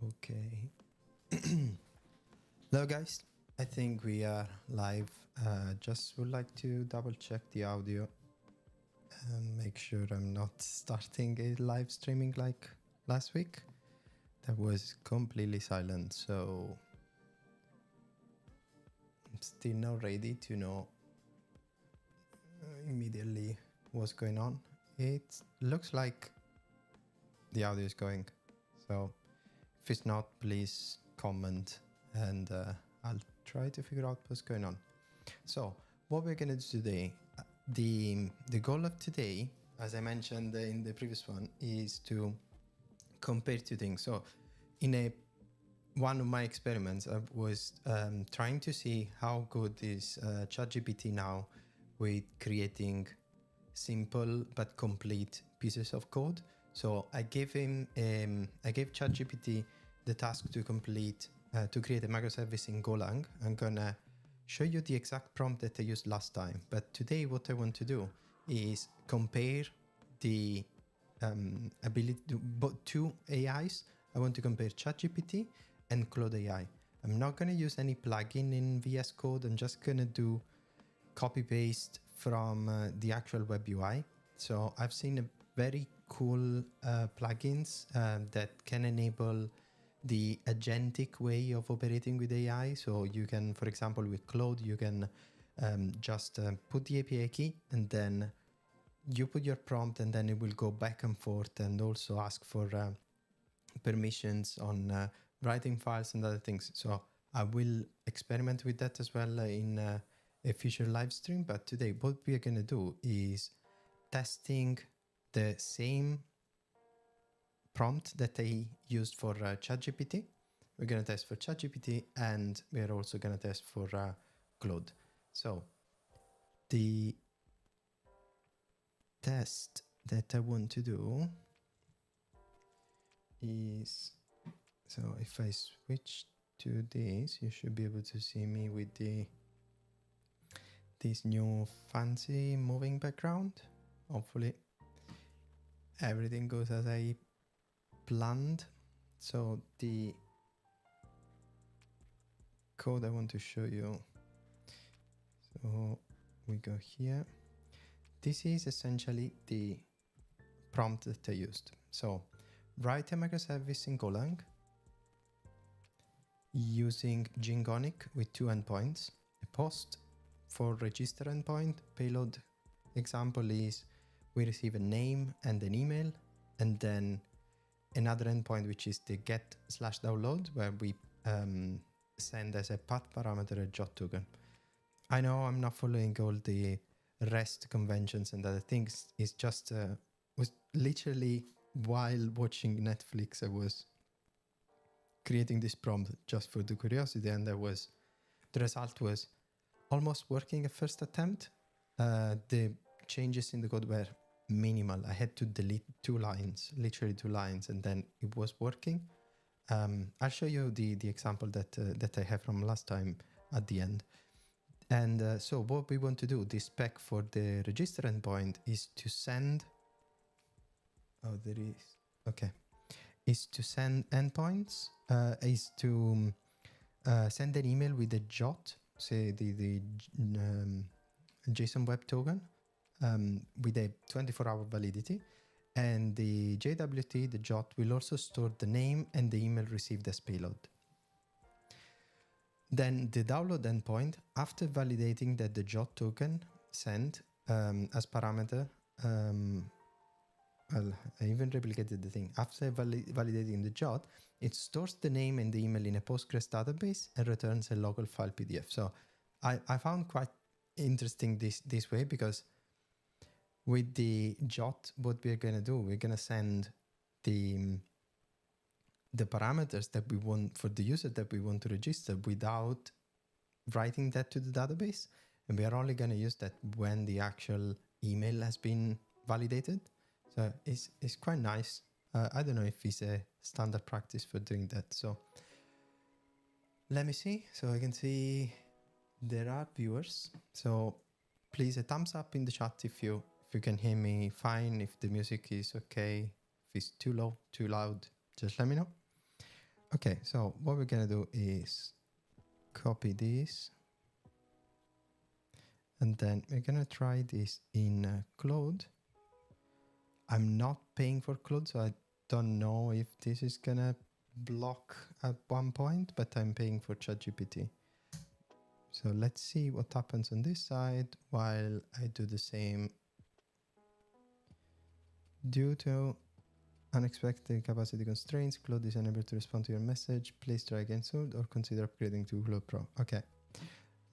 Okay. Hello guys, I think we are live. Just would like to double check the audio and make sure I'm not starting a live streaming like last week. That was completely silent, so I'm still not ready to know immediately what's going on. It looks like the audio is going, so if it's not, please comment and I'll try to figure out what's going on. So what we're going to do today, the goal of today, as I mentioned in the previous one, is to compare two things. So in one of my experiments, I was trying to see how good is ChatGPT now with creating simple but complete pieces of code. So I gave ChatGPT the task to complete to create a microservice in Golang. I'm gonna show you the exact prompt that I used last time. But today, what I want to do is compare the ability to both two AIs. I want to compare ChatGPT and Claude AI. I'm not gonna use any plugin in VS Code. I'm just gonna do copy paste from the actual web UI. So I've seen a very cool plugins that can enable the agentic way of operating with AI. So you can, for example, with Claude, you can just put the API key and then you put your prompt and then it will go back and forth and also ask for permissions on writing files and other things. So I will experiment with that as well in a future live stream. But today, what we are going to do is testing the same prompt that I used for ChatGPT. We're going to test for ChatGPT and we're also going to test for Claude. So the test that I want to do is, so if I switch to this, you should be able to see me with this new fancy moving background. Hopefully everything goes as I planned. So the code I want to show you, so we go here. This is essentially the prompt that I used. So write a microservice in Golang using Jingonic with two endpoints, a post for register endpoint. Payload example is we receive a name and an email, and then another endpoint, which is the get/download, where we send as a path parameter a JOT token. I know I'm not following all the REST conventions and other things. It's just was literally while watching Netflix, I was creating this prompt just for the curiosity, and the result was almost working at first attempt. The changes in the code were minimal. I had to delete literally two lines, and then it was working. I'll show you the example that I have from last time at the end. And so what we want to do, the spec for the register endpoint is to send, is to send endpoints, is to send an email with a JOT, say the JSON Web Token, with a 24-hour validity. And the JWT, the JOT, will also store the name and the email received as payload. Then the download endpoint, after validating that the JOT token sent as parameter, I even replicated the thing. After validating the JOT, it stores the name and the email in a Postgres database and returns a local file PDF. So I found quite interesting this way, because with the JOT, what we're going to do, we're going to send the parameters that we want for the user that we want to register without writing that to the database. And we are only going to use that when the actual email has been validated. So it's quite nice. I don't know if it's a standard practice for doing that. So let me see. So I can see there are viewers. So please, a thumbs up in the chat if you can hear me fine, if the music is okay, if it's too low, too loud, just let me know. Okay, so what we're gonna do is copy this, and then we're gonna try this in Claude. I'm not paying for Claude, so I don't know if this is gonna block at one point, but I'm paying for ChatGPT. So let's see what happens on this side while I do the same. Due to unexpected capacity constraints, Claude is unable to respond to your message. Please try again soon or consider upgrading to Claude Pro. Okay,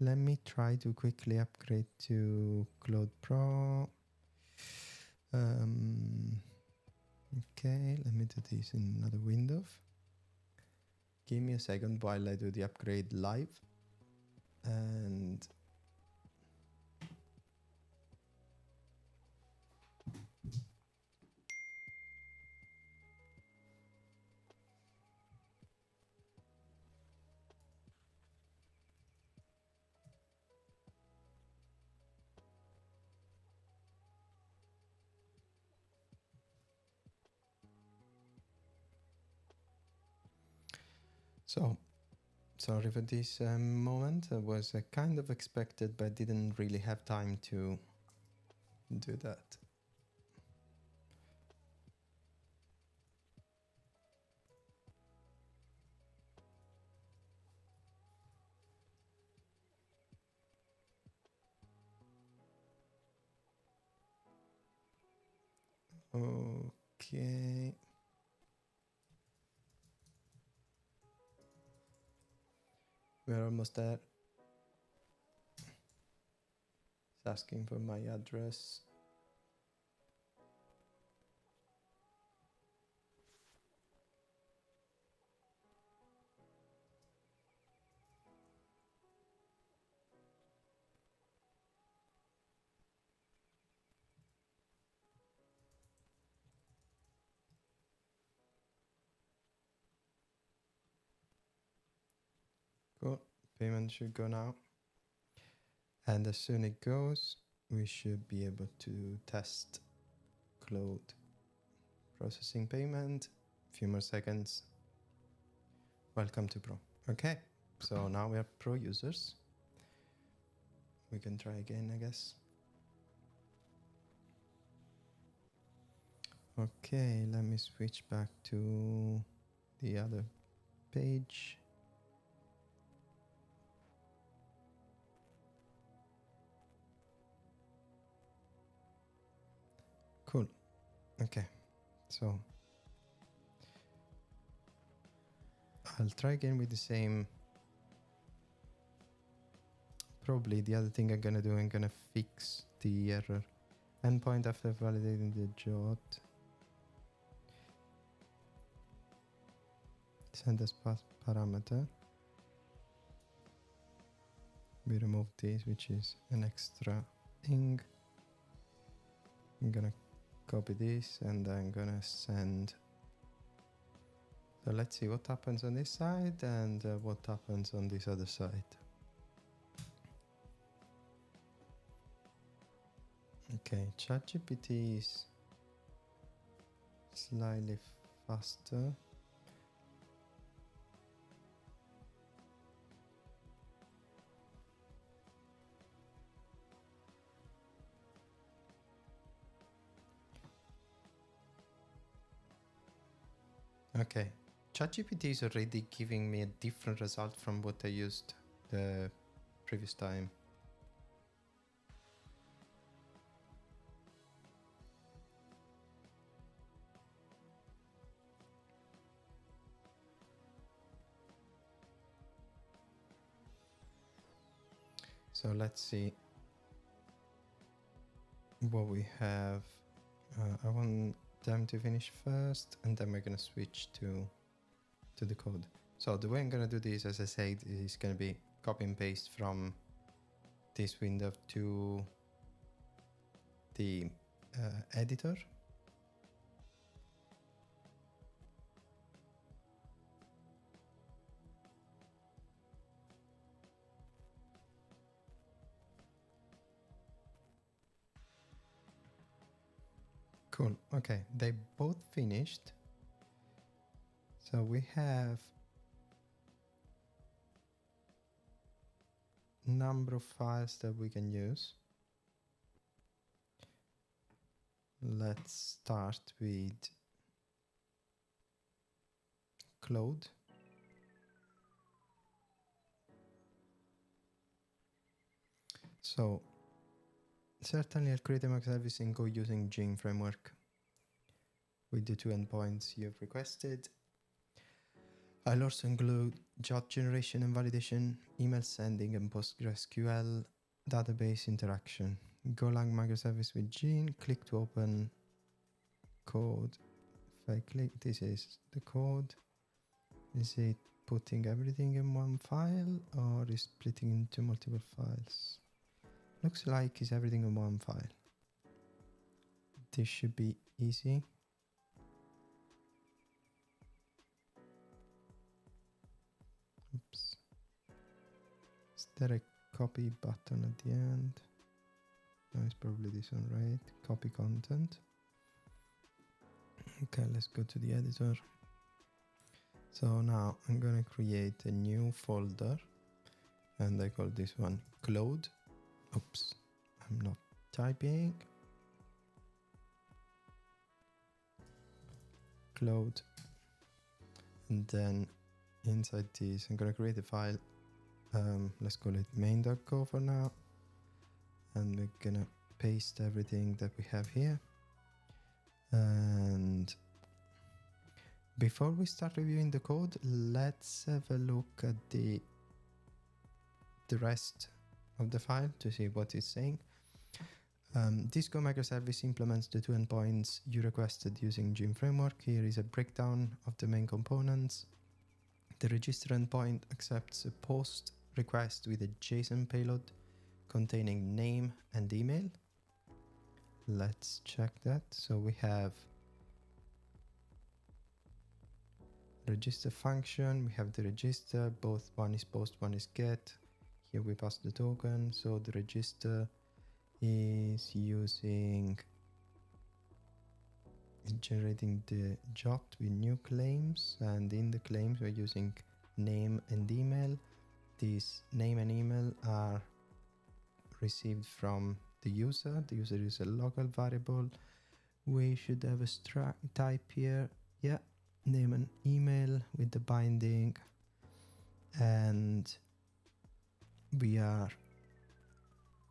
let me try to quickly upgrade to Claude Pro. Okay, let me do this in another window. Give me a second while I do the upgrade live. And so, sorry for this moment. It was kind of expected, but didn't really have time to do that. Okay. We're almost there. It's asking for my address. Cool. Payment should go now. And as soon as it goes, we should be able to test Claude. Processing payment. Few more seconds. Welcome to Pro. Okay, so now we are Pro users. We can try again, I guess. Okay, let me switch back to the other page. Cool. Okay, so I'll try again with the same. Probably the other thing I'm gonna do, I'm gonna fix the error endpoint after validating the JOT. Send as parameter. We remove this, which is an extra thing. I'm gonna copy this and I'm gonna send. So let's see what happens on this side and what happens on this other side. Okay, ChatGPT is slightly faster. Okay, ChatGPT is already giving me a different result from what I used the previous time. So let's see what we have. I want them to finish first and then we're gonna switch to the code. So the way I'm gonna do this, as I said, is gonna be copy and paste from this window to the editor. Cool. Okay, they both finished. So we have number of files that we can use. Let's start with Cloud. So certainly I'll create a microservice in Go using Gene framework with the 2 endpoints you've requested. I'll also include JOT generation and validation, email sending, and PostgreSQL database interaction. Golang microservice with Gene, click to open code. If I click, this is the code. Is it putting everything in one file or is splitting into multiple files? Looks like it's everything in one file. This should be easy. Oops. Is there a copy button at the end? No, it's probably this one, right? Copy content. Okay, let's go to the editor. So now I'm gonna create a new folder and I call this one Cloud. Oops, I'm not typing. Cloud. And then inside this, I'm gonna create a file. Let's call it main.go for now. And we're gonna paste everything that we have here. And before we start reviewing the code, let's have a look at the rest of the file to see what it's saying. This Go microservice implements the 2 endpoints you requested using Gene framework. Here is a breakdown of the main components. The register endpoint accepts a post request with a JSON payload containing name and email. Let's check that. So we have register function, we have the register, both one is post, one is get. Here we pass the token, so the register is generating the JOT with new claims, and in the claims we're using name and email. These name and email are received from the user. The user is a local variable. We should have a struct type here. Yeah, name and email with the binding, and we are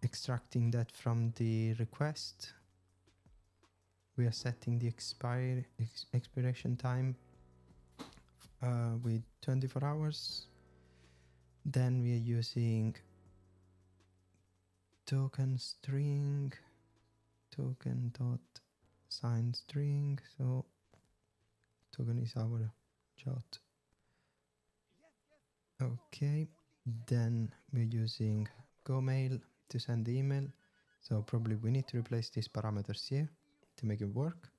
extracting that from the request. We are setting the expiration time with 24 hours. Then we are using token string, token dot sign string. So token is our JOT. Okay, then we're using GoMail to send the email. So probably we need to replace these parameters here to make it work.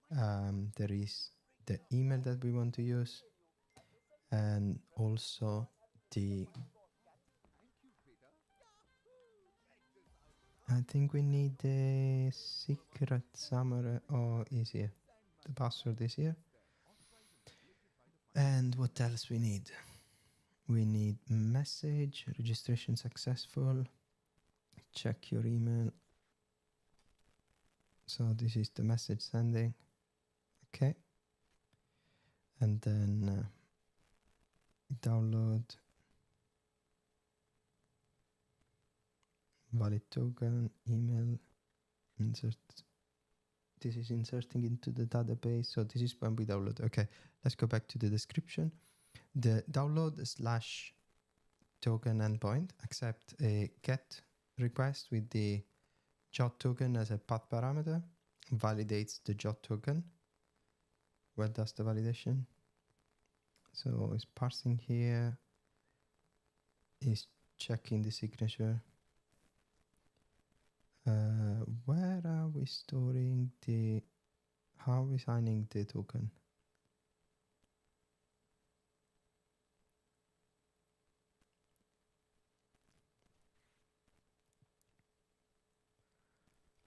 There is the email that we want to use, and also I think we need the secret summary. Oh, is here. The password is here. And what else we need? We need message, registration successful, check your email. So this is the message sending. Okay. And then download, valid token, email, insert. This is inserting into the database. So this is when we download. Okay, let's go back to the description. The download / token endpoint accept a GET request with the JOT token as a path parameter, validates the JOT token. Where does the validation? So it's parsing here, is checking the signature. Where are we storing how are we signing the token?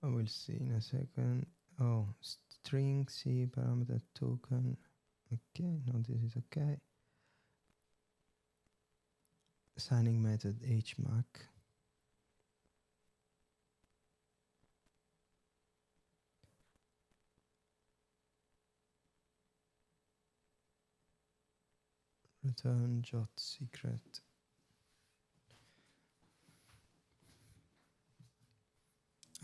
We'll see in a second. Oh, string C parameter token. Okay, no, this is okay. Signing method HMAC. return jot secret.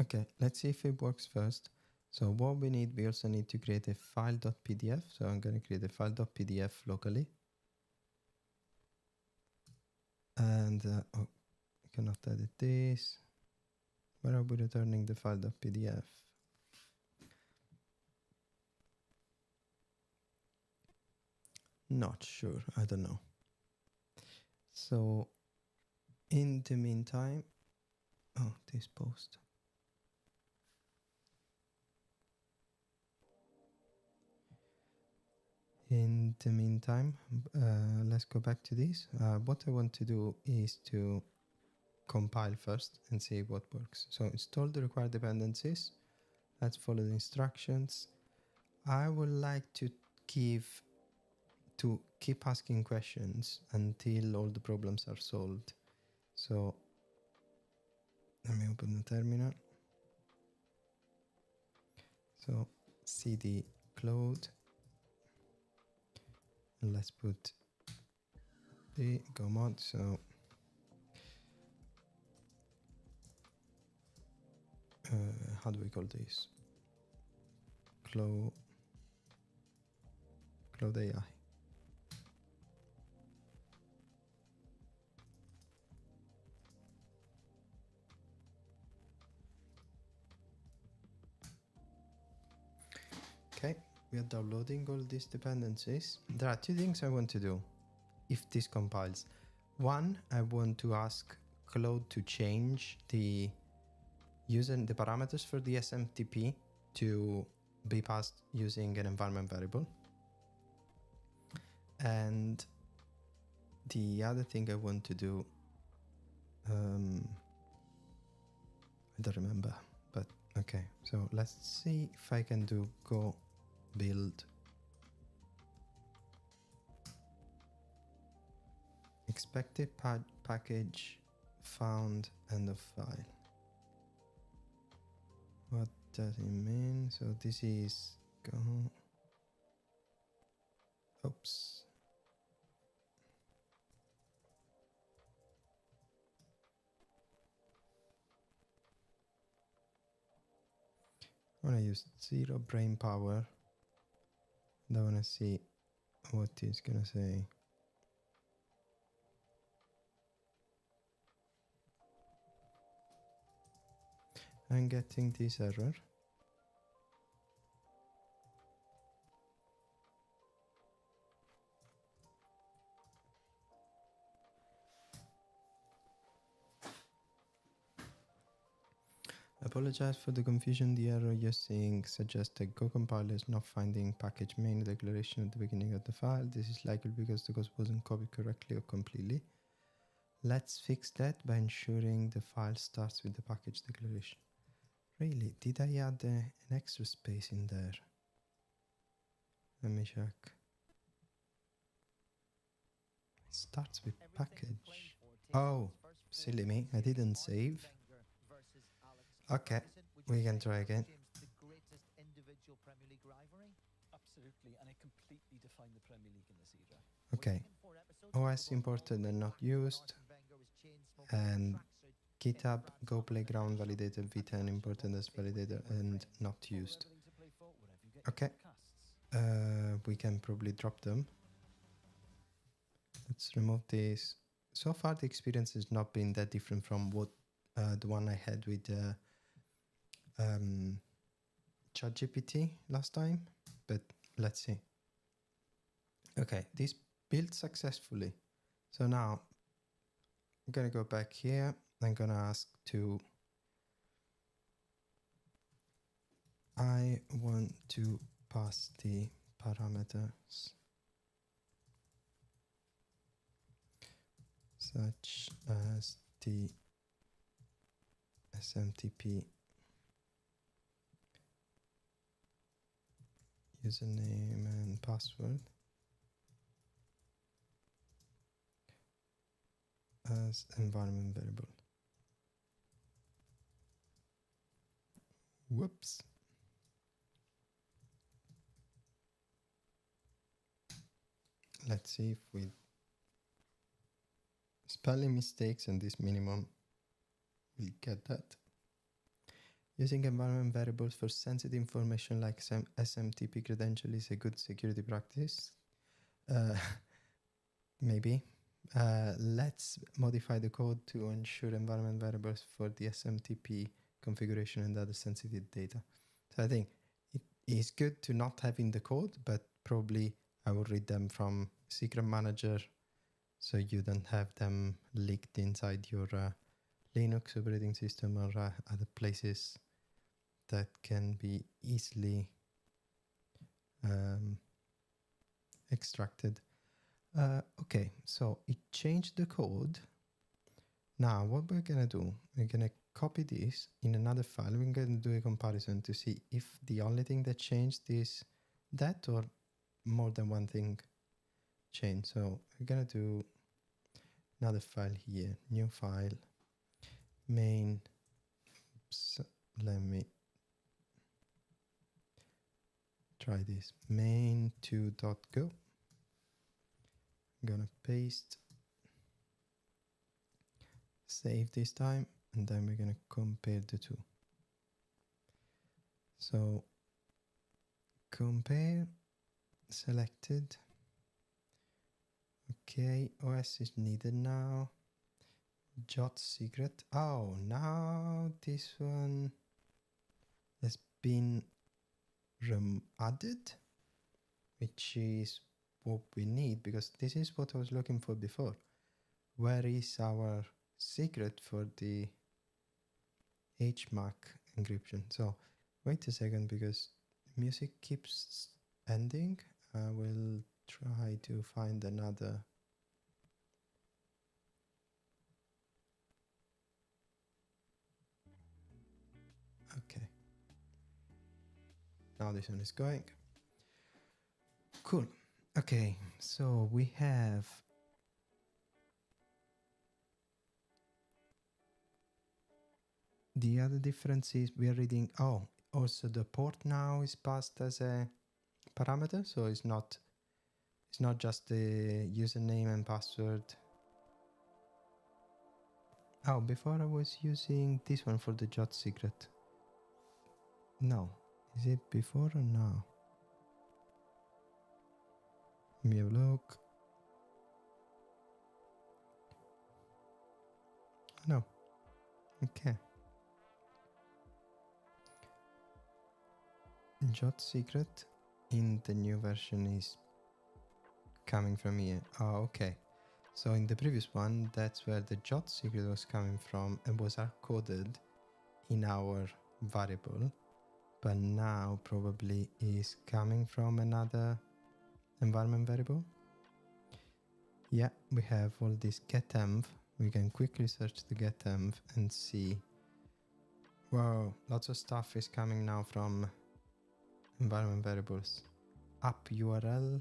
Okay, let's see if it works first. So what we need, we also need to create a file.pdf. So I'm going to create a file.pdf locally. And oh, I cannot edit this. Where are we returning the file.pdf? Not sure, I don't know. So in the meantime, oh, this post. In the meantime, let's go back to this. What I want to do is to compile first and see what works. So install the required dependencies. Let's follow the instructions. I would like to keep asking questions until all the problems are solved. So let me open the terminal. So cd cloud, and let's put the go mod. So how do we call this? Cloud AI. Okay, we are downloading all these dependencies. There are two things I want to do if this compiles. One, I want to ask Cloud to change the parameters for the SMTP to be passed using an environment variable. And the other thing I want to do, I don't remember, but okay. So let's see if I can do go build expected package found end of file. What does it mean? So this is go. Oops. I want to use 0 brain power. I want to see what it's gonna say. I'm getting this error. Apologize for the confusion. The error you're seeing suggests that Go compiler is not finding package main declaration at the beginning of the file. This is likely because the code wasn't copied correctly or completely. Let's fix that by ensuring the file starts with the package declaration. Really? Did I add an extra space in there? Let me check. It starts with package. Oh, silly me. I didn't save. Okay, we can try again. Absolutely, and it completely defined the Premier League in this era. Okay, OS imported and not used, and GitHub Go Playground validated v10 imported as validator and not used. Okay, we can probably drop them. Let's remove this. So far the experience has not been that different from what the one I had with ChatGPT last time, but let's see. Okay, this built successfully. So now I'm gonna go back here. I'm gonna ask to, I want to pass the parameters such as the SMTP username and password as environment variable. Whoops. Let's see if we spelling mistakes, and this minimum will get that. Using environment variables for sensitive information like SMTP credential is a good security practice. Maybe. Let's modify the code to ensure environment variables for the SMTP configuration and other sensitive data. So I think it is good to not have in the code, but probably I will read them from secret manager so you don't have them leaked inside your Linux operating system or other places that can be easily extracted. Okay, so it changed the code. Now what we're gonna do, we're gonna copy this in another file. We're gonna do a comparison to see if the only thing that changed is that or more than one thing changed. So we're gonna do another file here, new file, main. Oops, let me try this, main2.go. I'm gonna paste, save this time, and then we're gonna compare the two. So compare, selected. Okay, OS is needed now. Jot secret. Oh, now this one has been added, which is what we need, because this is what I was looking for before. Where is our secret for the HMAC encryption? So wait a second, because music keeps ending. I will try to find another. Okay. Now this one is going. Cool. Okay, so we have the other difference is we are reading, oh, also the port now is passed as a parameter, so it's not just the username and password. Oh, before I was using this one for the jot secret. No, is it before or now? Let me have a look. No. Okay. Jot secret in the new version is coming from here. Oh, okay. So in the previous one, that's where the jot secret was coming from and was hard-coded in our variable, but now probably is coming from another environment variable. Yeah, we have all this getenv. We can quickly search the getenv and see. Wow, lots of stuff is coming now from environment variables. App URL.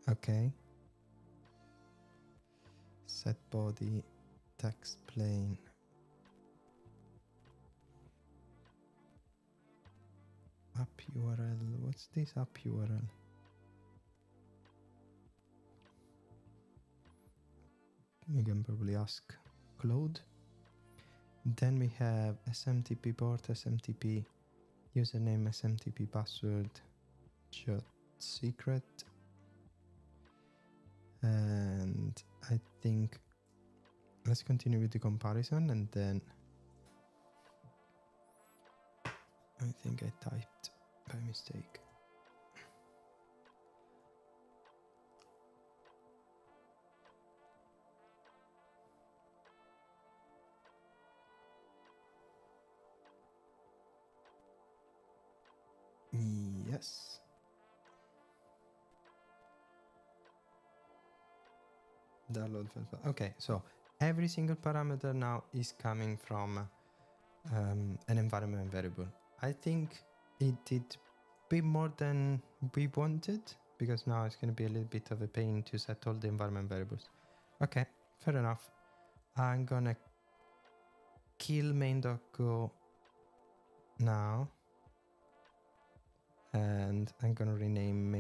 Okay. Set body, text plain. App URL. What's this app URL? You can probably ask Claude. Then we have SMTP port, SMTP username, SMTP password, jot secret. And I think let's continue with the comparison, and then I think I typed by mistake. Yes. Download first. Okay, so every single parameter now is coming from an environment variable. I think it did a bit more than we wanted, because now it's going to be a little bit of a pain to set all the environment variables. Okay, fair enough. I'm gonna kill main.go now, and I'm gonna rename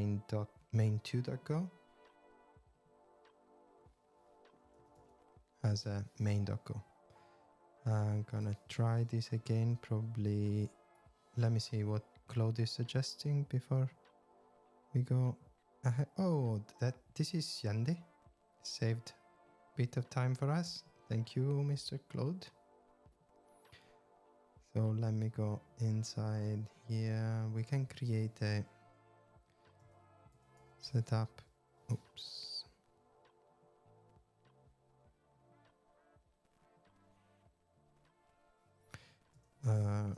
main2.go. as a main docker. I'm gonna try this again, probably. Let me see what Claude is suggesting before we go ahead. Oh, this is Yandi. Saved a bit of time for us. Thank you, Mr. Claude. So let me go inside here. We can create a setup. Oops.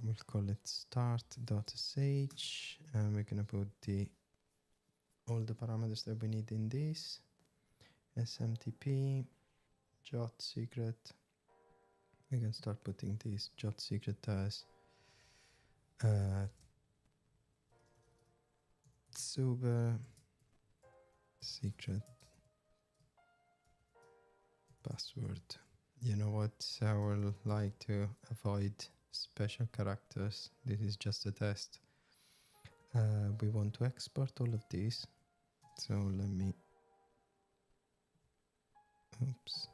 We'll call it start.sh, and we're gonna put all the parameters that we need in this. SMTP, jot secret. We can start putting this jot secret as super secret password. You know what? I will like to avoid special characters. This is just a test. We want to export all of these. So let me. Oops.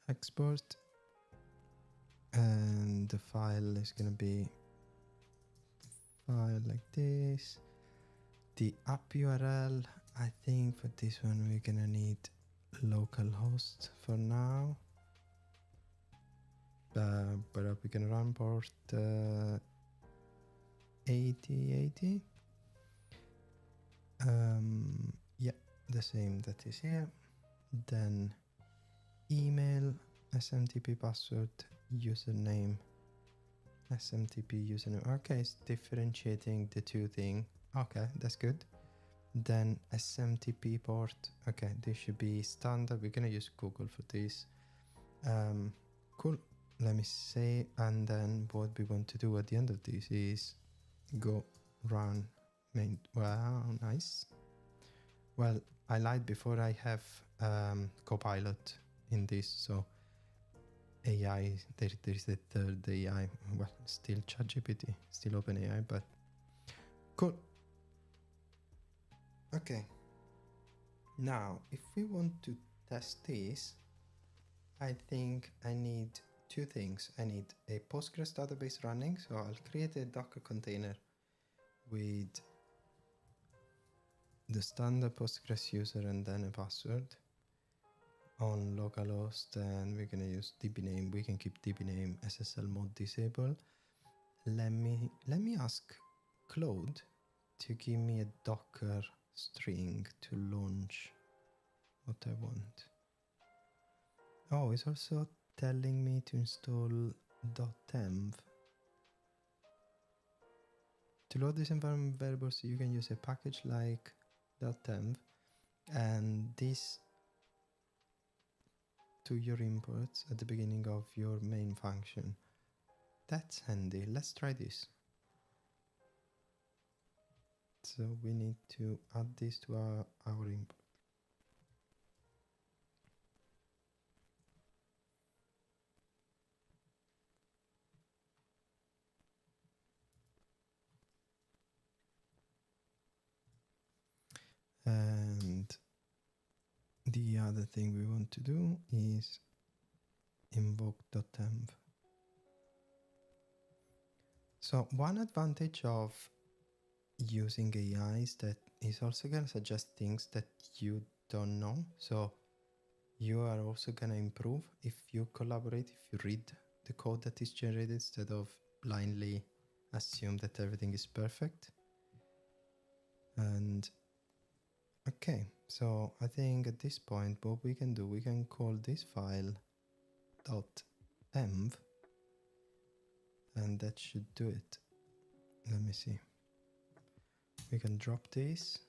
Export. And the file is going to be file like this. The app URL, I think for this one we're going to need localhost for now. But we're going to run port 8080. Yeah, the same that is here. Then email, SMTP password, username, SMTP username. Okay, it's differentiating the two things. Okay, that's good. Then SMTP port. Okay, this should be standard. We're gonna use Google for this. Cool. Let me say, and then what we want to do at the end of this is go run main. Wow, nice. Well, I lied before. I have Copilot in this, so AI. There's the third AI. Well, still ChatGPT, still OpenAI, but cool. Okay. Now, if we want to test this, I think I need two things. I need a Postgres database running, so I'll create a Docker container with the standard Postgres user and then a password on localhost, and we're gonna use dbname. We can keep dbname SSL mode disabled. Let me ask Claude to give me a Docker string to launch what I want. Oh, it's also telling me to install .env. To load this environment variables, you can use a package like .env, and this to your imports at the beginning of your main function. That's handy. Let's try this. So we need to add this to our import. And the other thing we want to do is invoke.env. So one advantage of using AI is that it's also going to suggest things that you don't know. So you are also going to improve if you collaborate, if you read the code that is generated instead of blindly assume that everything is perfect. And okay, so I think at this point what we can do, we can call this file .env, and that should do it. Let me see. We can drop this.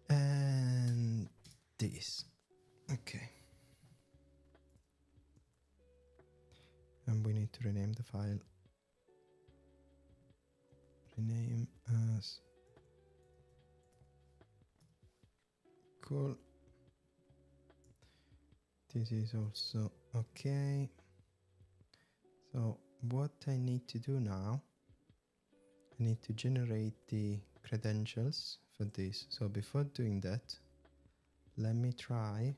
And this. Okay. And we need to rename the file. Rename as cool. This is also okay. So what I need to do now I need to generate the credentials for this. So before doing that, let me try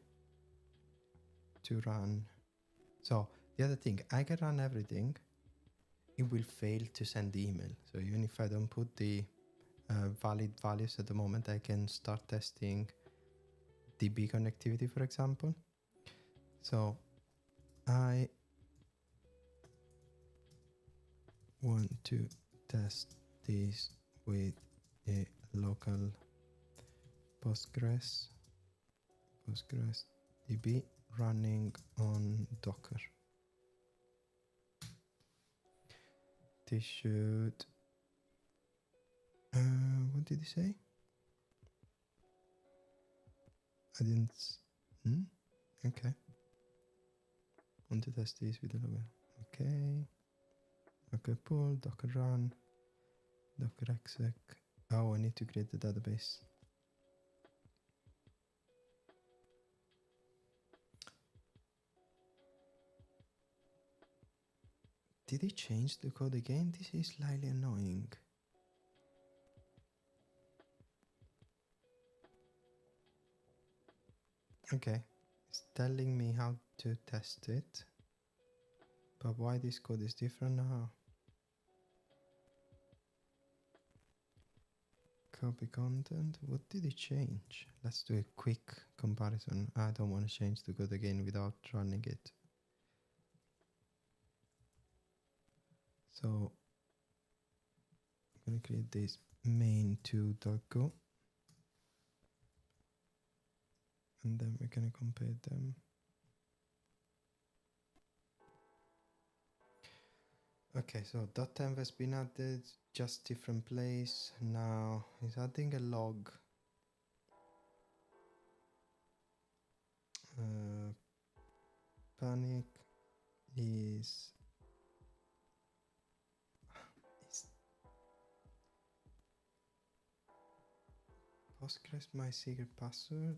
to run. So the other thing, I can run everything. It will fail to send the email. So even if I don't put the valid values at the moment, I can start testing DB connectivity, for example. So I want to test this with a local Postgres DB running on Docker. This should what did he say? I didn't okay. Want to test this with the local. Okay. Docker pull, Docker run, Docker exec. Oh, I need to create the database. Did he change the code again? This is slightly annoying. Okay, it's telling me how to test it. But why this code is different now? Copy content. What did it change? Let's do a quick comparison. I don't want to change the code again without running it. So I'm going to create this main2.go. And then we're going to compare them. Okay, so .env has been added, just different place. Now it's adding a log. Panic is Postgres my secret password.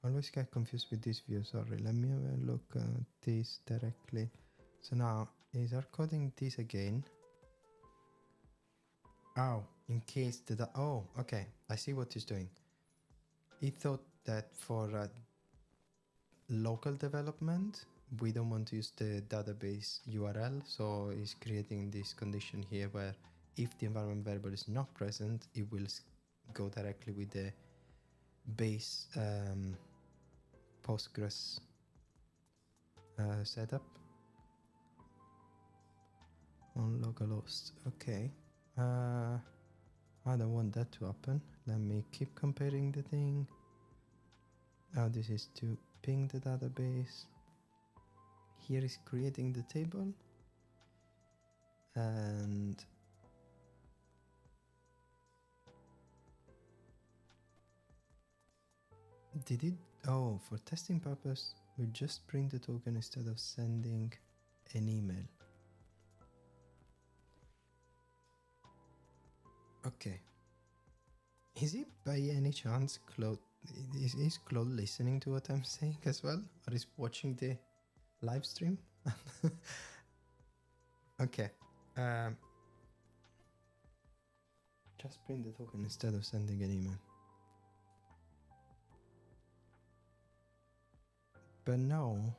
Always get confused with this view, sorry. Let me have a look at this directly. So now is coding this again. Oh, in case the oh, okay, I see what he's doing. He thought that for local development we don't want to use the database URL, so he's creating this condition here where if the environment variable is not present, it will go directly with the base Postgres setup on localhost. Okay, I don't want that to happen. Let me keep comparing the thing. This is to ping the database. Here is creating the table, and did it? Oh, for testing purpose, we'll just print the token instead of sending an email. Okay. Is it by any chance Claude? Is Claude listening to what I'm saying as well, or is watching the live stream? Okay. Just print the token instead of sending an email. But no.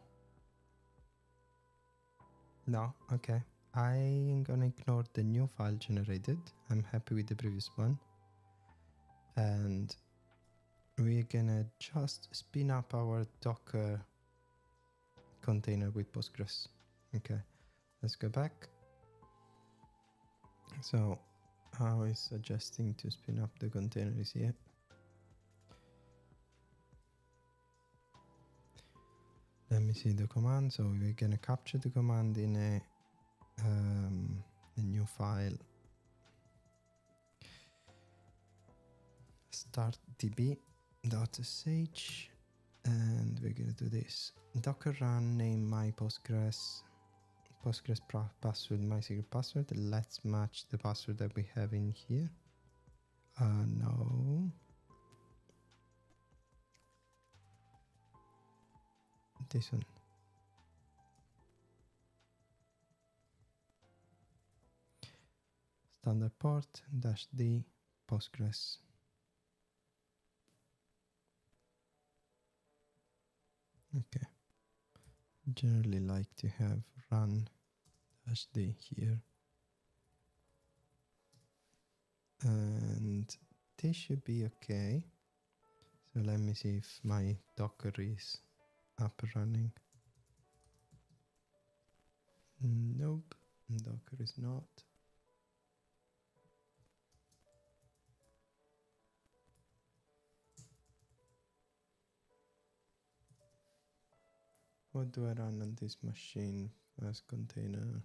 No, okay. I'm gonna ignore the new file generated. I'm happy with the previous one. And we're gonna just spin up our Docker container with Postgres. Okay, let's go back. So how is suggesting to spin up the container is here. Let me see the command. So we're gonna capture the command in a new file. Start db.sh, and we're gonna do this. Docker run name my Postgres password, my secret password. Let's match the password that we have in here. No. This one. standard port -d Postgres. Okay. Generally like to have run -d here. And this should be okay. So let me see if my Docker is up and running. Nope, Docker is not. What do I run on this machine as container?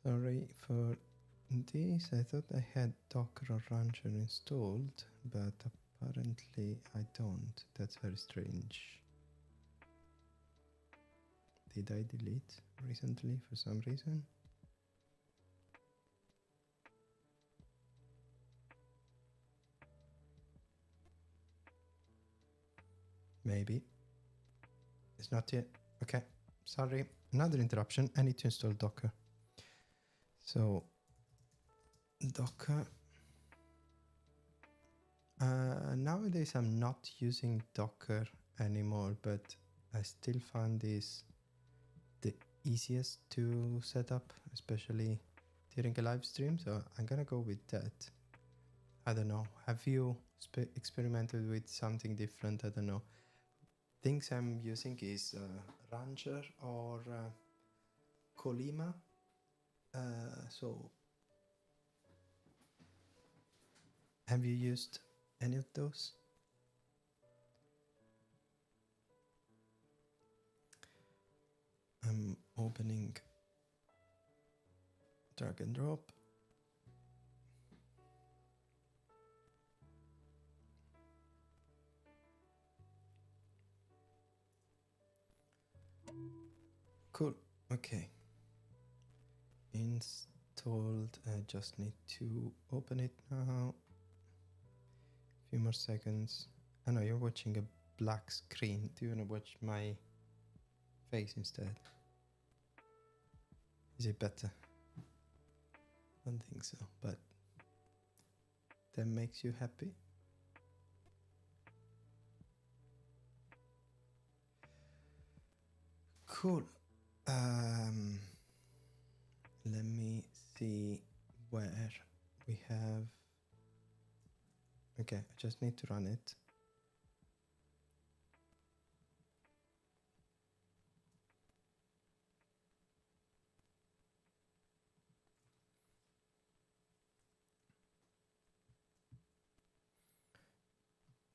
Sorry for this. I thought I had Docker or Rancher installed, but apparently I don't. That's very strange. Did I delete recently for some reason? Maybe. It's not yet. Okay. Sorry. Another interruption. I need to install Docker. So, Docker. Nowadays, I'm not using Docker anymore, but I still find this the easiest to set up, especially during a live stream. So I'm gonna go with that. I don't know. Have you experimented with something different? I don't know. Things I'm using is Ranger or Colima. So have you used any of those? I'm opening drag and drop. Cool. Okay. Installed. I just need to open it now. Few more seconds. I know you're watching a black screen. Do you want to watch my face instead? Is it better? I don't think so, but that makes you happy. Cool. Let me see where we have. Okay, I just need to run it.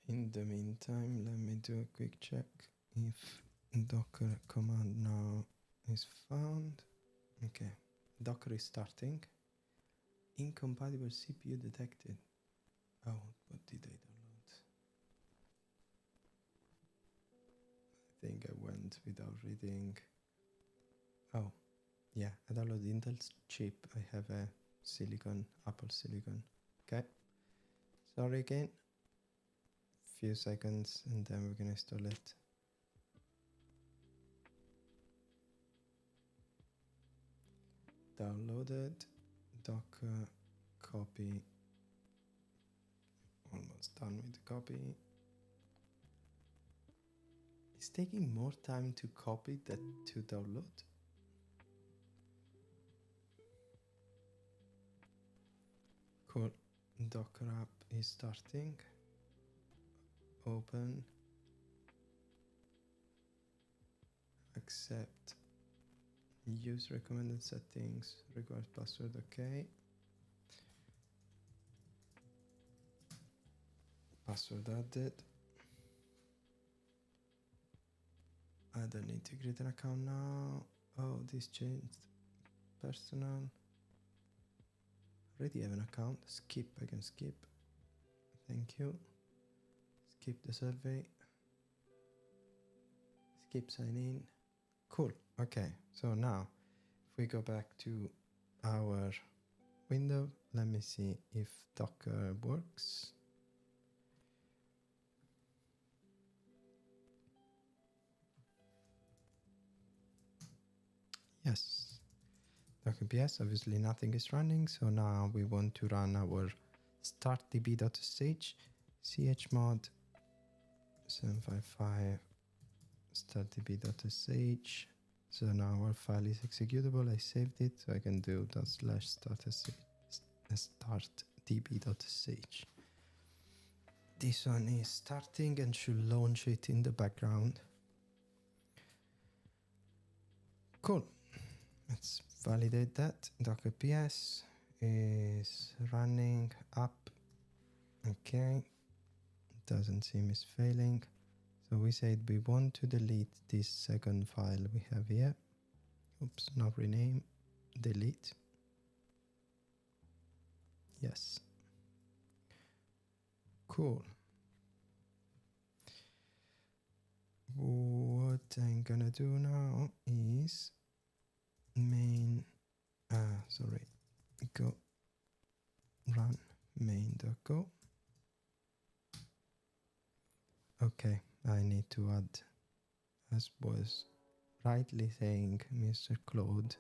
In the meantime, let me do a quick check if Docker command now is found. Okay, Docker is starting. Incompatible CPU detected. Oh, what did I download? I think I went without reading. Oh, yeah, I downloaded Intel's chip. I have a silicon, Apple silicon. Okay, sorry again. Few seconds and then we're gonna install it. Downloaded, Docker, copy. Almost done with the copy. It's taking more time to copy than to download. Cool. Docker app is starting. Open. Accept. Use recommended settings. Required password. Okay. Password added. I don't need to create an account now. Oh, this changed. Personal. Already have an account. Skip. I can skip. Thank you. Skip the survey. Skip sign in. Cool. Okay. So now, if we go back to our window. Let me see if Docker works. Yes, Docker PS, obviously nothing is running. So now we want to run our startdb.sh chmod 755 startdb.sh. So now our file is executable. I saved it, so I can do /startdb.sh. This one is starting and should launch it in the background. Cool. Let's validate that. Docker PS is running up. Okay. Doesn't seem it's failing. So we said we want to delete this second file we have here. Oops, not rename. Delete. Yes. Cool. What I'm gonna do now is go run main.go. Okay, I need to add, as was rightly saying Mr. Claude,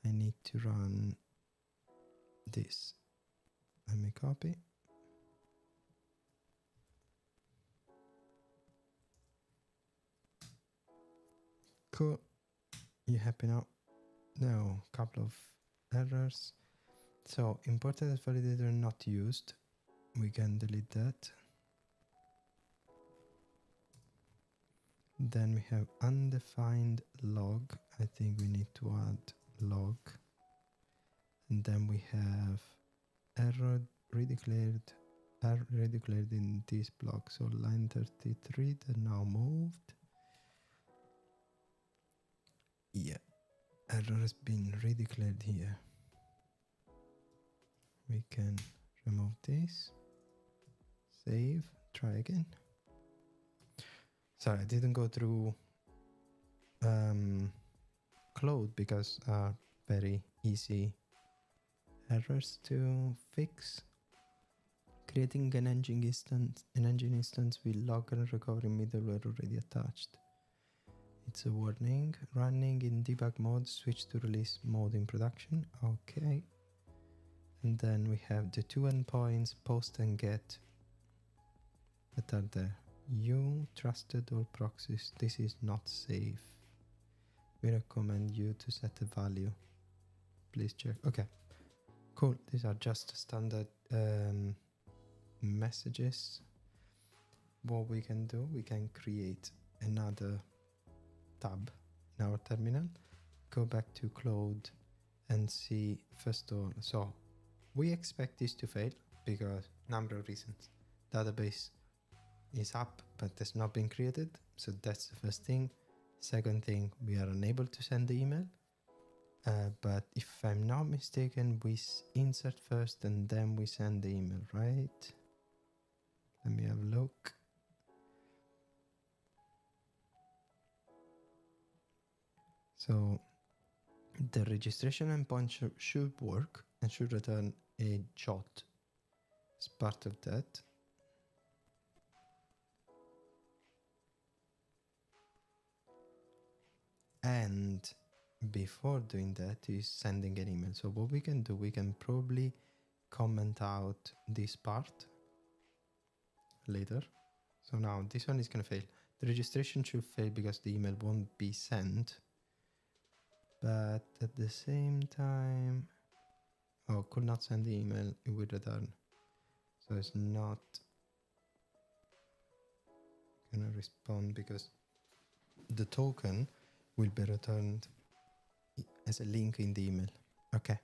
I need to run this. Let me copy. Cool. You happy now? No, couple of errors. So imported as validator not used. We can delete that. Then we have undefined log. I think we need to add log. And then we have error redeclared in this block. So line 33 that now moved. Yeah, error has been redeclared here. We can remove this. Save, try again. Sorry, I didn't go through Claude because very easy errors to fix. Creating an engine instance with logger and recovery middleware already attached. It's a warning. Running in debug mode, switch to release mode in production. Okay. And then we have the two endpoints, post and get, that are there. You trusted or proxies. This is not safe. We recommend you to set a value. Please check. Okay. Cool. These are just standard messages. What we can do, we can create another tab in our terminal, go back to Claude and see first of all. So we expect this to fail because number of reasons. Database is up but has not been created, so that's the first thing. Second thing, we are unable to send the email, but if I'm not mistaken, we insert first and then we send the email, right? Let me have a look. So the registration endpoint should work and should return a jot as part of that. And before doing that is sending an email. So what we can do, we can probably comment out this part later. So now this one is going to fail. The registration should fail because the email won't be sent. But at the same time, oh, could not send the email, it will return. So it's not going to respond because the token will be returned as a link in the email. Okay,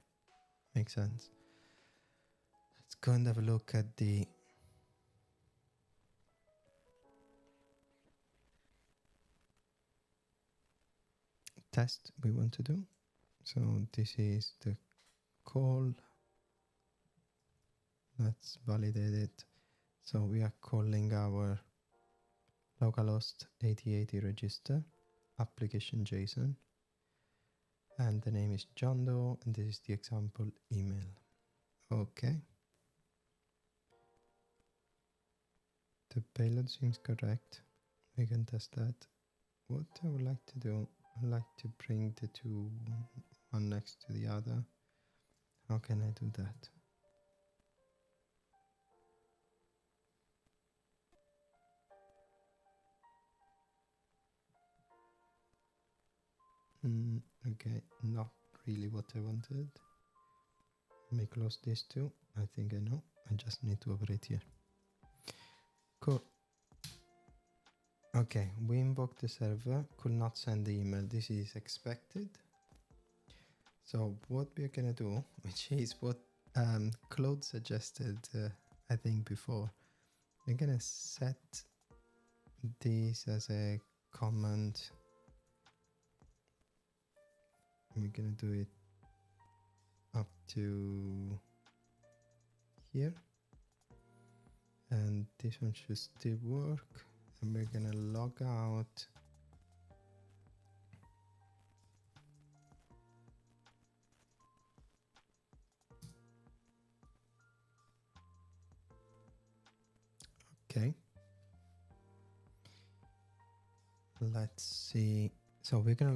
makes sense. Let's go and have a look at the test we want to do. So this is the call. Let's validate it. So we are calling our localhost 8080 register application JSON. And the name is John Doe, and this is the example email. Okay. The payload seems correct. We can test that. What I would like to do, I'd like to bring the two one next to the other. How can I do that? Okay, not really what I wanted. Let me close these two. I think I know. I just need to operate here. Cool. Okay, we invoked the server, could not send the email. This is expected. So what we're gonna do, which is what Claude suggested, I think before, we're gonna set this as a comment. We're gonna do it up to here, and this one should still work, and we're gonna log out. Okay, let's see. So we're gonna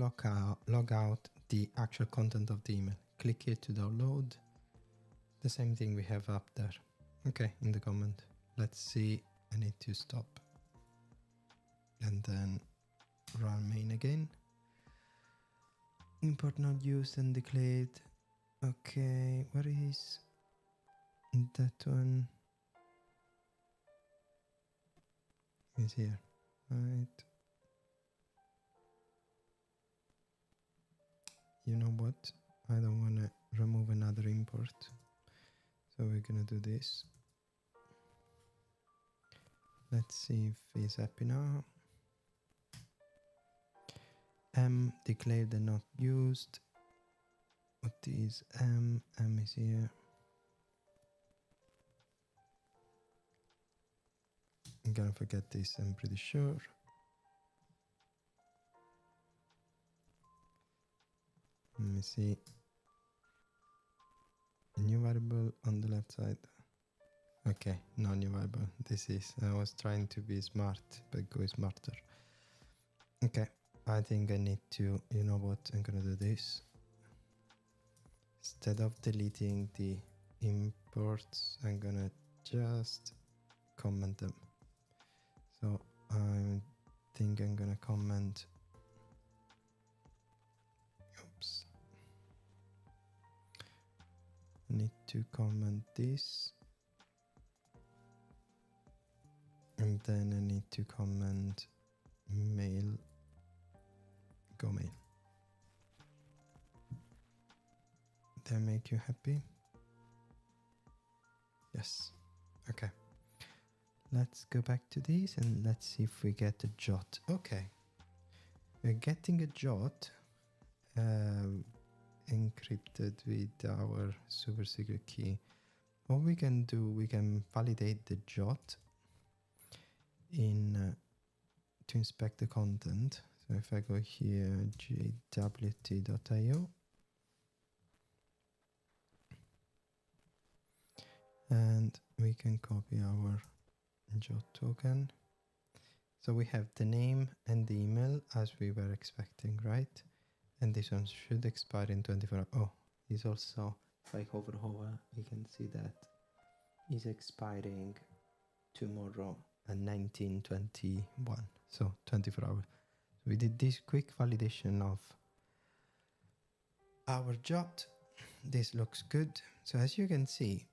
log out the actual content of the email. Click here to download. The same thing we have up there. Okay, in the comment. Let's see. I need to stop and then run main again. Import not used and declared. Okay, where is that one? Is here, right? You know what? I don't want to remove another import. So we're gonna do this. Let's see if he's happy now. M declared and not used. What is M? M is here. I'm gonna forget this, I'm pretty sure. Let me see. A new variable on the left side. Okay, no new variable. This is, I was trying to be smart, but go smarter. Okay, I think I need to, you know what, I'm gonna do this. Instead of deleting the imports, I'm gonna just comment them. So I think I'm gonna comment, oops. I need to comment this. And then I need to comment mail, go mail. Did I make you happy? Yes. Okay. Let's go back to this and let's see if we get a jot. Okay. We're getting a jot encrypted with our super secret key. What we can do, we can validate the jot in to inspect the content. So if I go here, jwt.io, and we can copy our jot token. So we have the name and the email as we were expecting, right? And this one should expire in 24 hours. Oh, it's also, if I hover, we can see that is expiring tomorrow at 19:21. So 24 hours. So we did this quick validation of our jot. This looks good. So as you can see,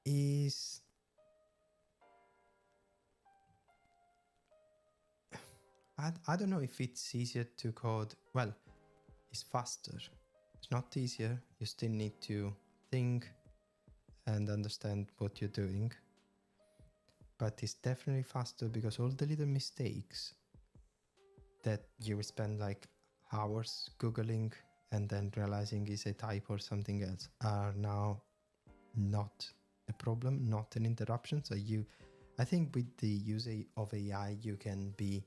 is I don't know if it's easier to code. Well, it's faster. It's not easier. You still need to think and understand what you're doing. But it's definitely faster because all the little mistakes that you will spend like hours Googling and then realizing is a typo or something else are now not a problem, not an interruption. So I think with the use of AI, you can be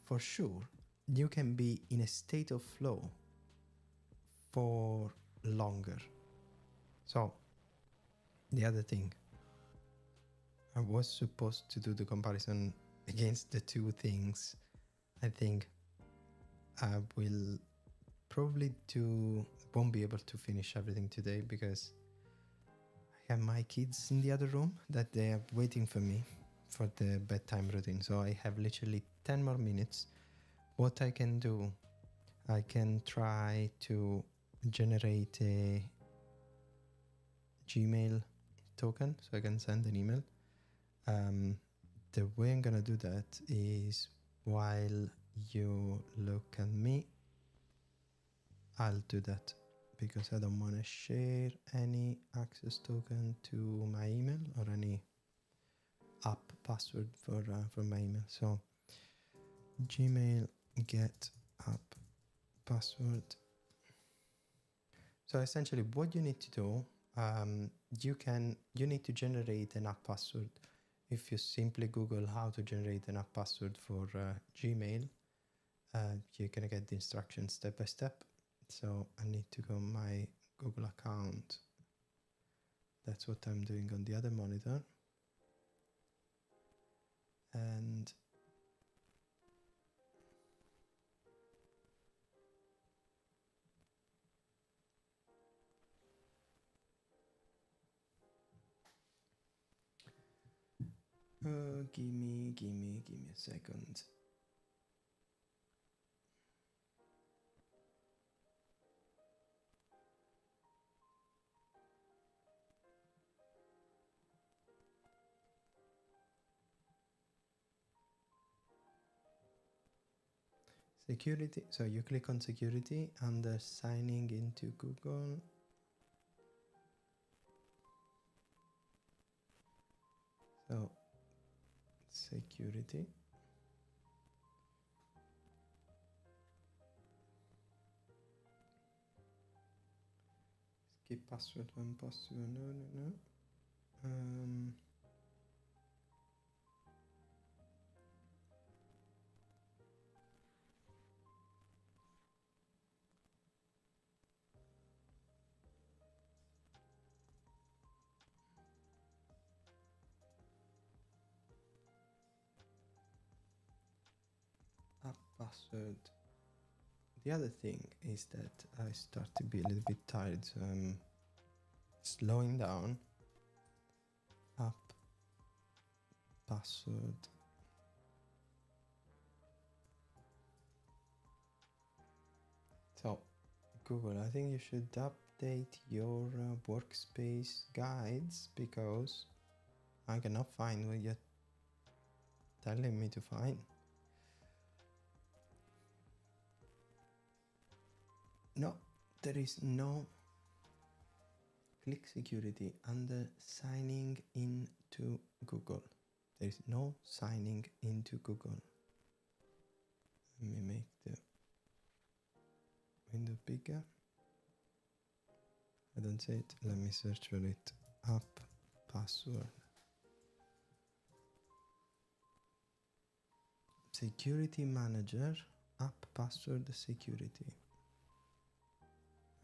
for sure you can be in a state of flow for longer. So the other thing, I was supposed to do the comparison against the two things. I think I will probably won't be able to finish everything today because I have my kids in the other room that they are waiting for me for the bedtime routine. So I have literally 10 more minutes. What I can do, I can try to generate a Gmail token so I can send an email. The way I'm gonna do that is while you look at me, I'll do that because I don't want to share any access token to my email or any app password for my email. So Gmail get app password. So essentially what you need to do, you need to generate an app password. If you simply Google how to generate an app password for Gmail, you're gonna get the instructions step by step. So I need to go on my Google account. That's what I'm doing on the other monitor. And give me a second. Security, so you click on security under signing into Google. So security. Skip password when possible. No. App password. The other thing is that I start to be a little bit tired, so I'm slowing down. App password. So Google, I think you should update your workspace guides because I cannot find what you're telling me to find. No, there is no. Click security under signing into Google. There is no signing into Google. Let me make the window bigger. I don't see it. Let me search for it. App password. Security manager. App password security.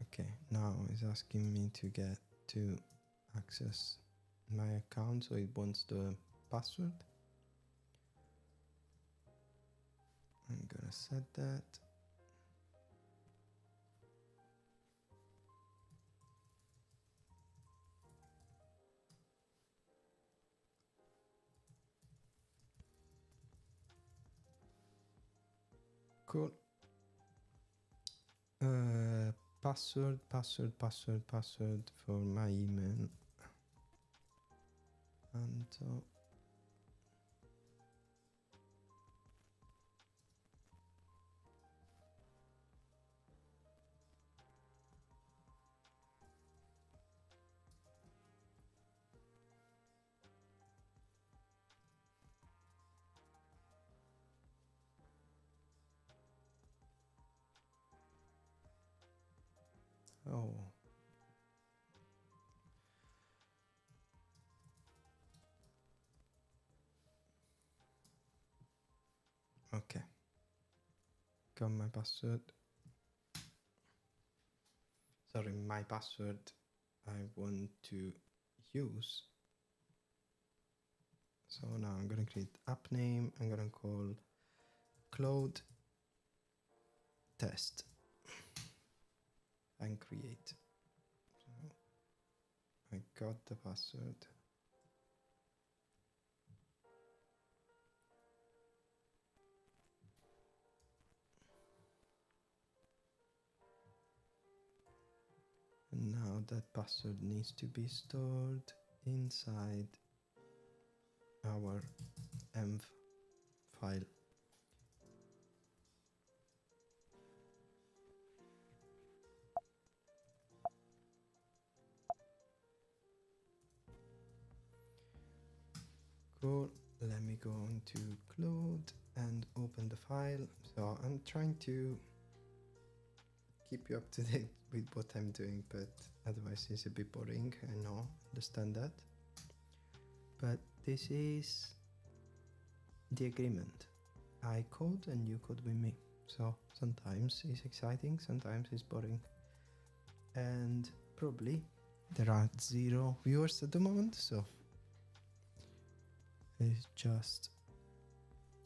Okay, now it's asking me to get to access my account, so it wants the password. I'm gonna set that. Cool. Password for my email. And oh. Okay. got my password. Sorry, my password I want to use. So now I'm gonna create app name. I'm gonna call Cloud Test and create. So I got the password. And now that password needs to be stored inside our env file. Cool. Let me go on to Cloud and open the file. So I'm trying to keep you up to date with what I'm doing, but otherwise it's a bit boring. I know, understand that. But this is the agreement. I code and you code with me. So sometimes it's exciting, sometimes it's boring. And probably there are 0 viewers at the moment, so it's just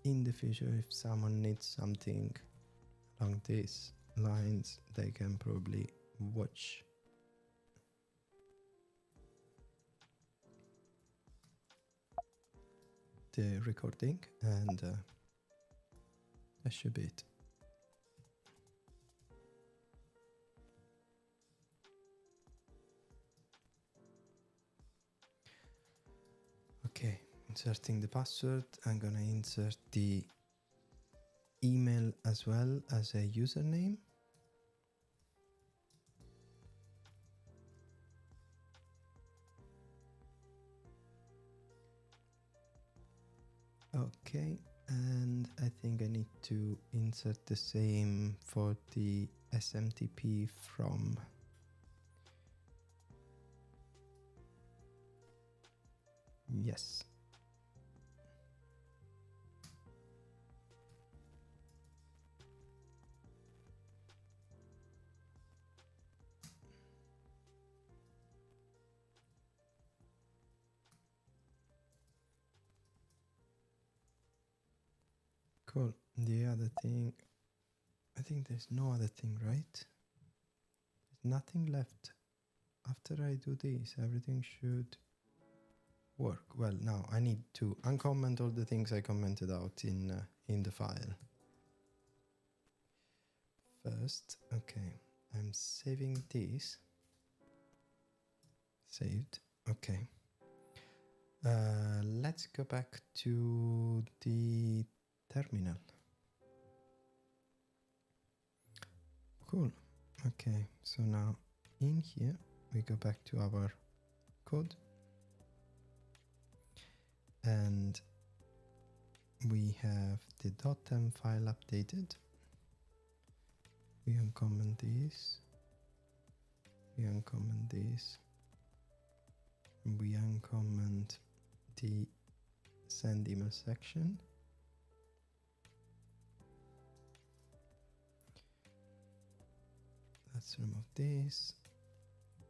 in the future if someone needs something along these lines, they can probably watch. The recording, and that should be it. Okay, inserting the password. I'm gonna insert the email as well as a username. Okay, and I think I need to insert the same for the SMTP from. Yes. Cool. The other thing, I think there's no other thing, right? There's nothing left. After I do this, everything should work. Well, now I need to uncomment all the things I commented out in the file. First, okay, I'm saving this. Saved. Okay. Let's go back to the terminal. Cool. Okay, so now in here we go back to our code and we have the .m file updated. We uncomment this. We uncomment this. We uncomment the send email section. Let's remove this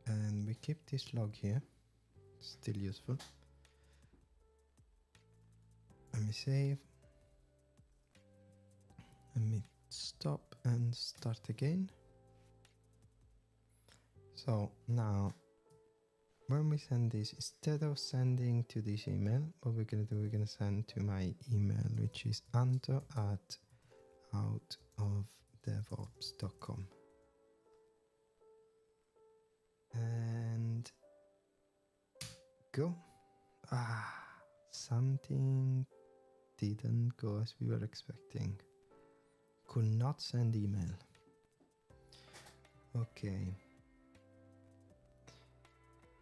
and we keep this log here, still useful. Let me save. Let me stop and start again. So now when we send this, instead of sending to this email, what we're going to do, we're going to send to my email, which is anto@outofdevops.com. And go. Something didn't go as we were expecting. Could not send email. Okay.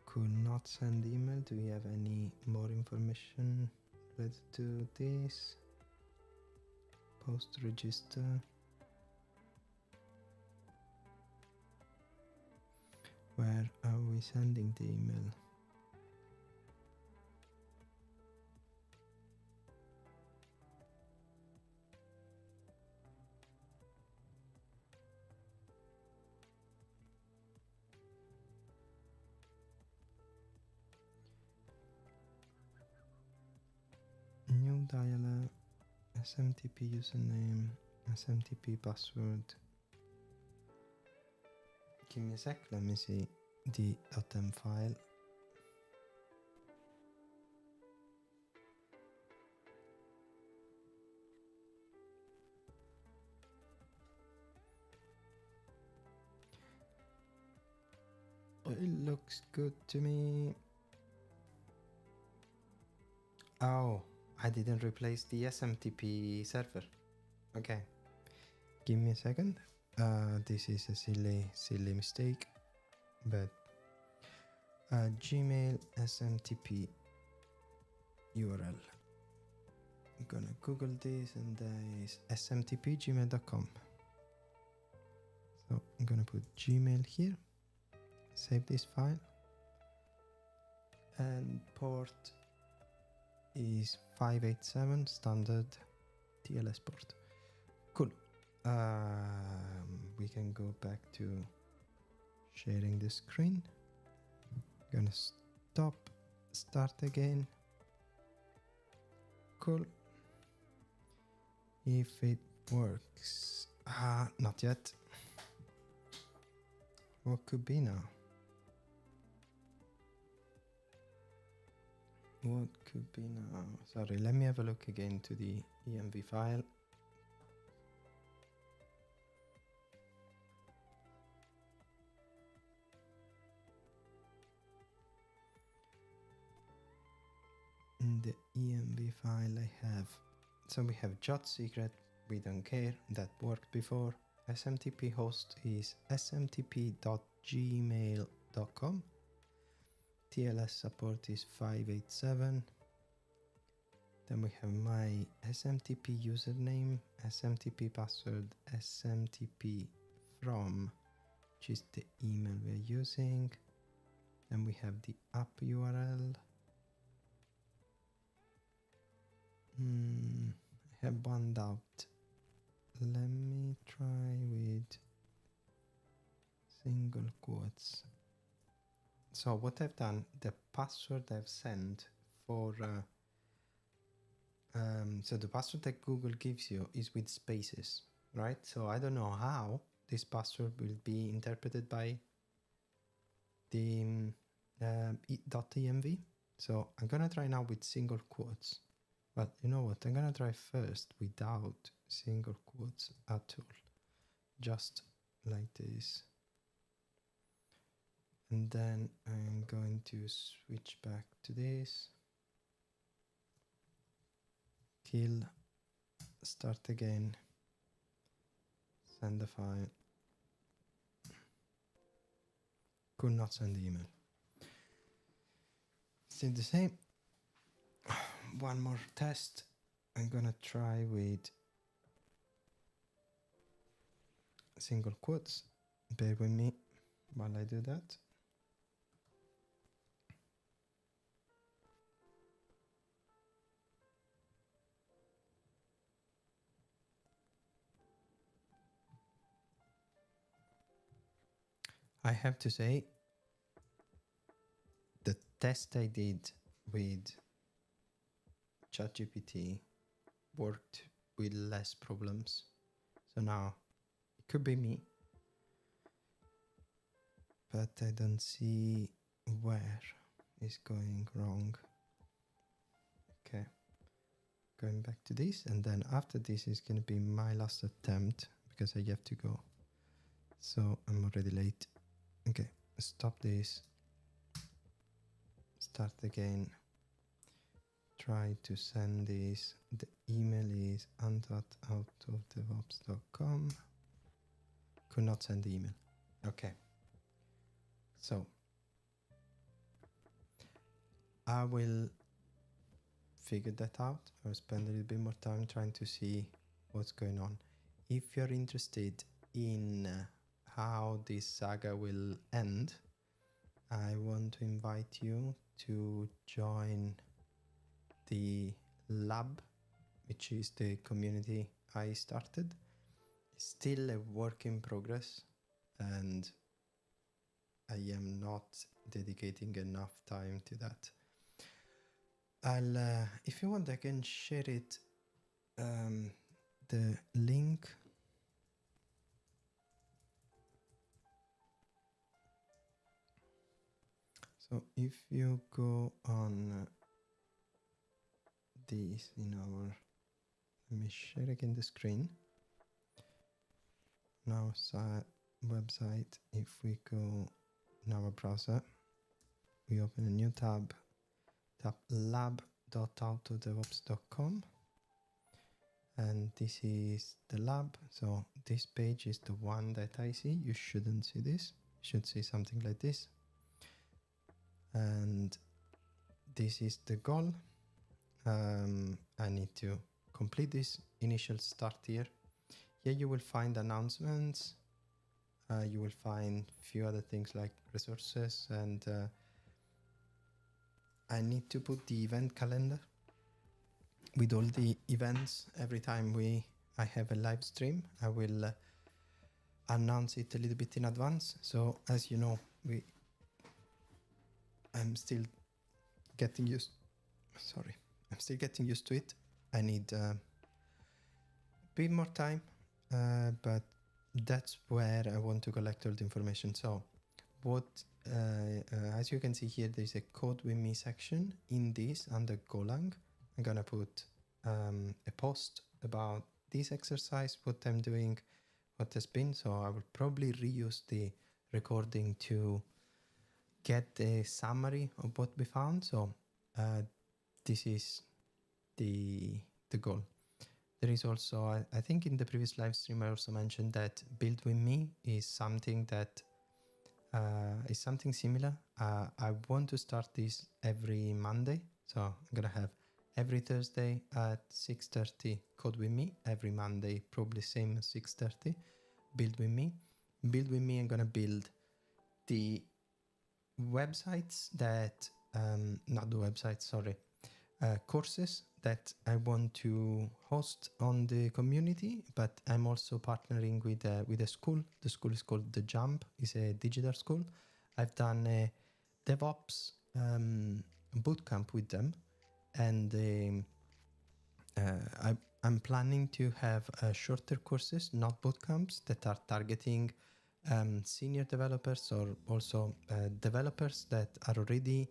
Could not send email. Do we have any more information related to this? Post register. Where are we sending the email? dialer, SMTP username, SMTP password. Give me a sec, let me see the .m file. It looks good to me. Oh, I didn't replace the SMTP server. Okay, give me a second. This is a silly mistake, but Gmail SMTP URL. I'm gonna Google this, and there is smtp@gmail.com. So I'm gonna put Gmail here, save this file, and port is 587 standard TLS port. Cool. We can go back to sharing the screen. Gonna stop, start again. Cool. If it works. Not yet. What could be now? What could be now? Sorry, let me have a look again to the env file. In the env file I have, so we have jot secret, we don't care, that worked before. SMTP host is smtp.gmail.com. TLS support is 587. Then we have my SMTP username, SMTP password, SMTP from, which is the email we're using. Then we have the app URL. I have one doubt. Let me try with single quotes. So what I've done, the password I've sent for so the password that Google gives you is with spaces, right? So I don't know how this password will be interpreted by the .env. So I'm gonna try now with single quotes. But you know what? I'm gonna try first without single quotes at all, just like this. And then I'm going to switch back to this. Kill, start again, send the file. Could not send the email. Still the same. One more test. I'm gonna try with single quotes. Bear with me while I do that. I have to say, the test I did with ChatGPT worked with less problems. So now it could be me, but I don't see where it's going wrong. Okay, going back to this, and then after this is going to be my last attempt because I have to go. So I'm already late. Okay, stop this. Start again. Try to send this. The email is ant@outofdevops.com. Could not send the email. Okay. So I will figure that out. I'll spend a little bit more time trying to see what's going on. If you're interested in how this saga will end, I want to invite you to join the lab, which is the community I started. It's still a work in progress, and I am not dedicating enough time to that. I'll, if you want, I can share it, the link. So if you go on this in our, let me share again the screen. On our website, if we go in our browser, we open a new tab, tap lab.outofdevops.com, and this is the lab. So this page is the one that I see. You shouldn't see this. You should see something like this. And this is the goal. I need to complete this initial start here. Here you will find announcements. You will find a few other things like resources, and I need to put the event calendar with all the events. Every time I have a live stream, I will announce it a little bit in advance. So as you know, I'm still getting used. I'm still getting used to it. I need a bit more time, but that's where I want to collect all the information. So what, as you can see here, there's a code with me section in this under Golang. I'm gonna put a post about this exercise, what I'm doing, what has been. So I will probably reuse the recording to get a summary of what we found. So this is the goal. There is also, I think in the previous live stream, I also mentioned that Build With Me is something that is something similar. I want to start this every Monday. So I'm going to have every Thursday at 6:30 Code With Me. Every Monday, probably same as 6:30, Build With Me. Build With Me, I'm going to build the websites that, not the websites, sorry, courses that I want to host on the community, but I'm also partnering with a school. The school is called The Jump. It's a digital school. I've done a DevOps bootcamp with them, and I'm planning to have shorter courses, not bootcamps, that are targeting senior developers or also developers that are already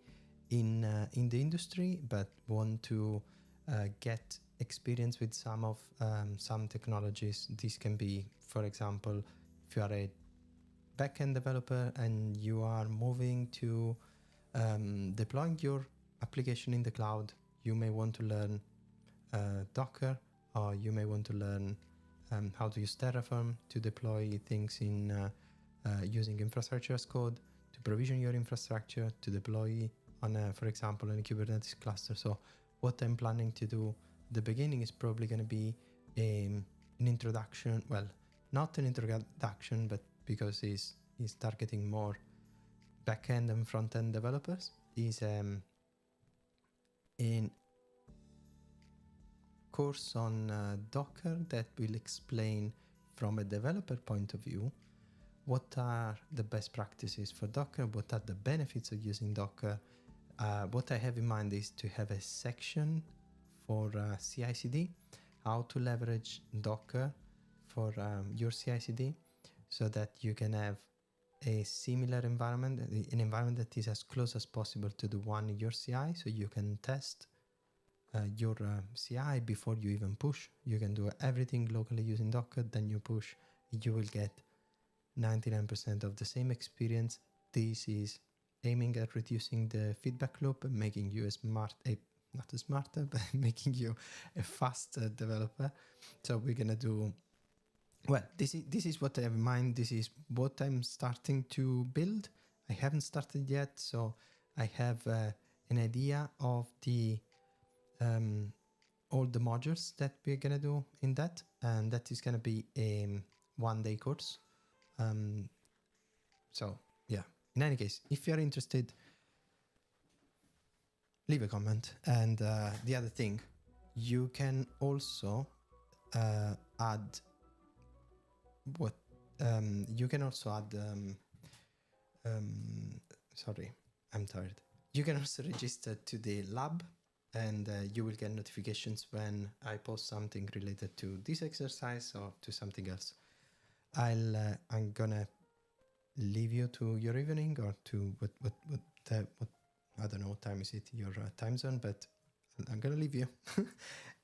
in the industry but want to get experience with some technologies. This can be, for example, if you are a backend developer and you are moving to deploying your application in the cloud, you may want to learn Docker, or you may want to learn how to use Terraform to deploy things in using infrastructure as code, to provision your infrastructure, to deploy on, for example, on a Kubernetes cluster. So what I'm planning to do at the beginning is probably going to be an introduction. Well, not an introduction, but because he's targeting more backend and front-end developers, is in course on Docker that will explain from a developer point of view what are the best practices for Docker, what are the benefits of using Docker. What I have in mind is to have a section for CI/CD, how to leverage Docker for your CI/CD, so that you can have a similar environment, an environment that is as close as possible to the one in your CI, so you can test your CI before you even push. You can do everything locally using Docker, then you push. You will get 99% of the same experience. This is aiming at reducing the feedback loop and making you not a smarter, but making you a faster developer. So we're gonna do, well, this is what I have in mind. This is what I'm starting to build. I haven't started yet, so I have an idea of the all the modules that we're gonna do in that, and that is gonna be a one-day course. So yeah, in any case, if you're interested, leave a comment. And the other thing, you can also add what you can also add sorry, I'm tired. You can also register to the lab and you will get notifications when I post something related to this exercise or to something else. I'm gonna leave you to your evening or to what I don't know what time is it, your time zone, but I'm gonna leave you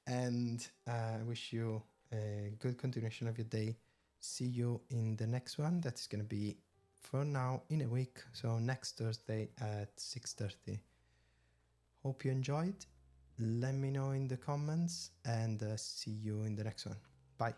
and I wish you a good continuation of your day. See you in the next one. That's gonna be for now in a week, so next Thursday at 6:30. Hope you enjoyed. Let me know in the comments and see you in the next one. Bye.